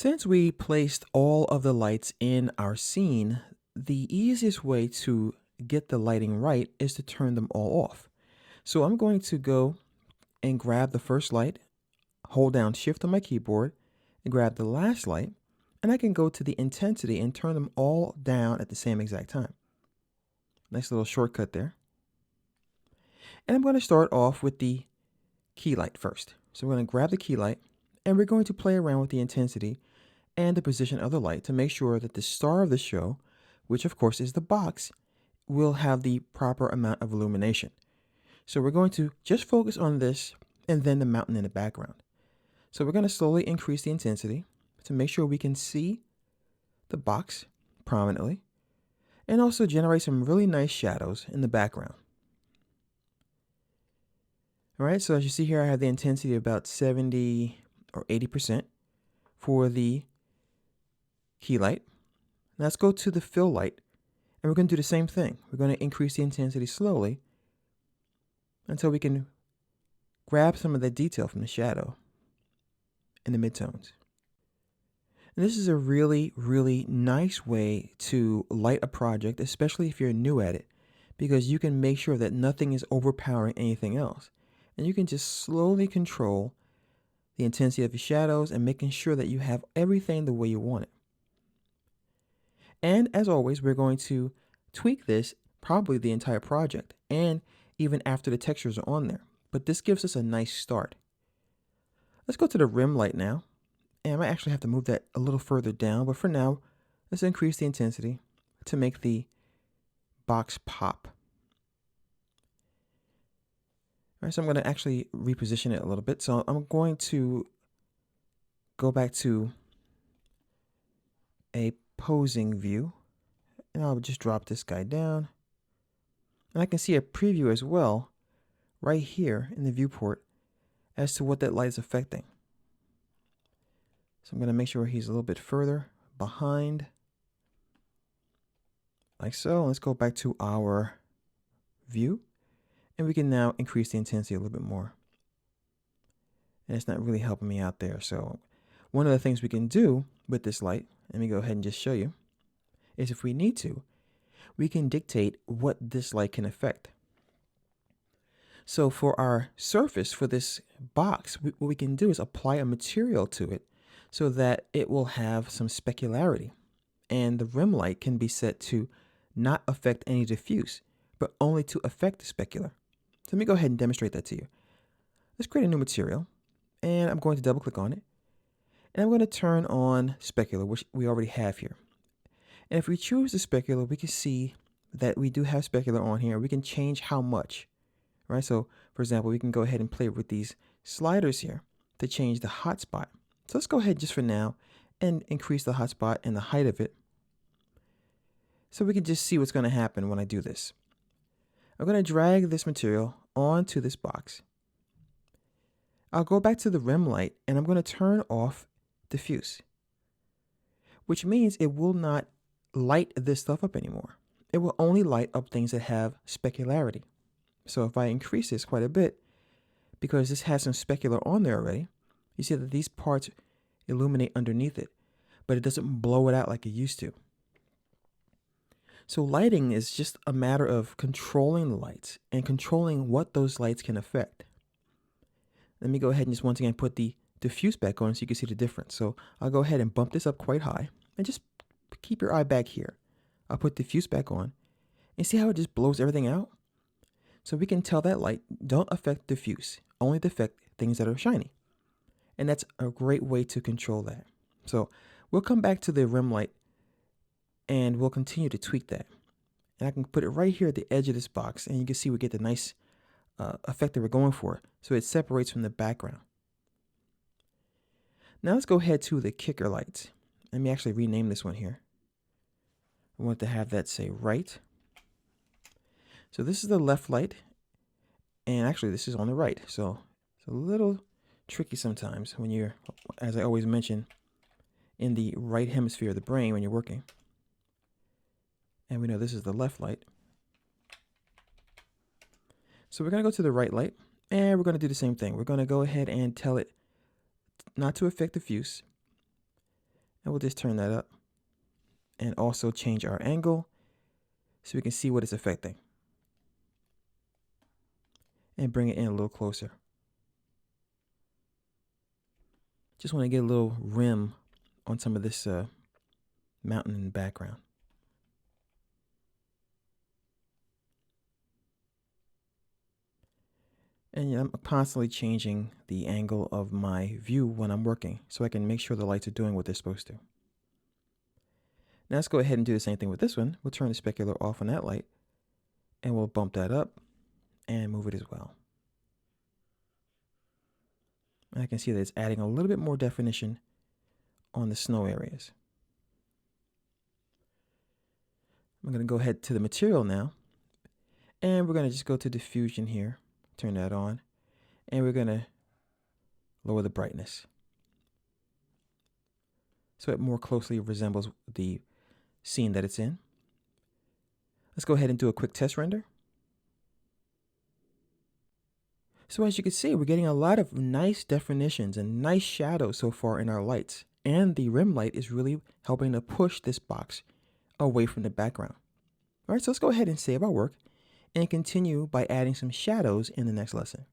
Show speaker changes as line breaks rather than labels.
Since we placed all of the lights in our scene, the easiest way to get the lighting right is to turn them all off. So I'm going to go and grab the first light, hold down Shift on my keyboard, and grab the last light, and I can go to the intensity and turn them all down at the same exact time. Nice little shortcut there. And I'm going to start off with the key light first. So we're going to grab the key light, and we're going to play around with the intensity and the position of the light to make sure that the star of the show, which of course is the box, will have the proper amount of illumination. So we're going to just focus on this and then the mountain in the background. So we're going to slowly increase the intensity to make sure we can see the box prominently and also generate some really nice shadows in the background. All right, so as you see here, I have the intensity of about 70 or 80% for the key light. Now let's go to the fill light, and we're going to do the same thing. We're going to increase the intensity slowly until we can grab some of the detail from the shadow in the midtones. And this is a really, really nice way to light a project, especially if you're new at it, because you can make sure that nothing is overpowering anything else. And you can just slowly control the intensity of your shadows and making sure that you have everything the way you want it. And as always, we're going to tweak this probably the entire project and even after the textures are on there. But this gives us a nice start. Let's go to the rim light now. And I might actually have to move that a little further down, but for now, let's increase the intensity to make the box pop. All right, so I'm going to actually reposition it a little bit. So I'm going to go back to a posing view, and I'll just drop this guy down. And I can see a preview as well right here in the viewport as to what that light is affecting. So I'm going to make sure he's a little bit further behind, like so. Let's go back to our view, and we can now increase the intensity a little bit more. And it's not really helping me out there. So one of the things we can do with this light, let me go ahead and just show you, is if we need to, we can dictate what this light can affect. So for our surface, for this box, what we can do is apply a material to it so that it will have some specularity. And the rim light can be set to not affect any diffuse, but only to affect the specular. So let me go ahead and demonstrate that to you. Let's create a new material, and I'm going to double click on it. And I'm going to turn on specular, which we already have here. And if we choose the specular, we can see that we do have specular on here. We can change how much, right? So for example, we can go ahead and play with these sliders here to change the hotspot. So let's go ahead just for now and increase the hotspot and the height of it so we can just see what's going to happen when I do this. I'm going to drag this material onto this box. I'll go back to the rim light, and I'm going to turn off diffuse, which means it will not light this stuff up anymore. It will only light up things that have specularity. So if I increase this quite a bit, because this has some specular on there already, you see that these parts illuminate underneath it, but it doesn't blow it out like it used to. So lighting is just a matter of controlling the lights and controlling what those lights can affect. Let me go ahead and just once again put the diffuse back on so you can see the difference. So I'll go ahead and bump this up quite high and just keep your eye back here. I'll put diffuse back on and see how it just blows everything out? So we can tell that light don't affect diffuse, only affect things that are shiny. And that's a great way to control that. So we'll come back to the rim light and we'll continue to tweak that. And I can put it right here at the edge of this box, and you can see we get the nice effect that we're going for. So it separates from the background. Now let's go ahead to the kicker lights. Let me actually rename this one here. I want to have that say right. So this is the left light, and actually this is on the right. So it's a little tricky sometimes when you're, as I always mention, in the right hemisphere of the brain when you're working. And we know this is the left light. So we're going to go to the right light, and we're going to do the same thing. We're going to go ahead and tell it not to affect diffuse. And we'll just turn that up and also change our angle so we can see what it's affecting. And bring it in a little closer. Just want to get a little rim on some of this mountain in the background. And I'm constantly changing the angle of my view when I'm working so I can make sure the lights are doing what they're supposed to. Now let's go ahead and do the same thing with this one. We'll turn the specular off on that light and we'll bump that up and move it as well. And I can see that it's adding a little bit more definition on the snow areas. I'm going to go ahead to the material now, and we're going to just go to diffusion here, turn that on, and we're going to lower the brightness so it more closely resembles the scene that it's in. Let's go ahead and do a quick test render. So as you can see, we're getting a lot of nice definitions and nice shadows so far in our lights, and the rim light is really helping to push this box away from the background. All right, so let's go ahead and save our work and continue by adding some shadows in the next lesson.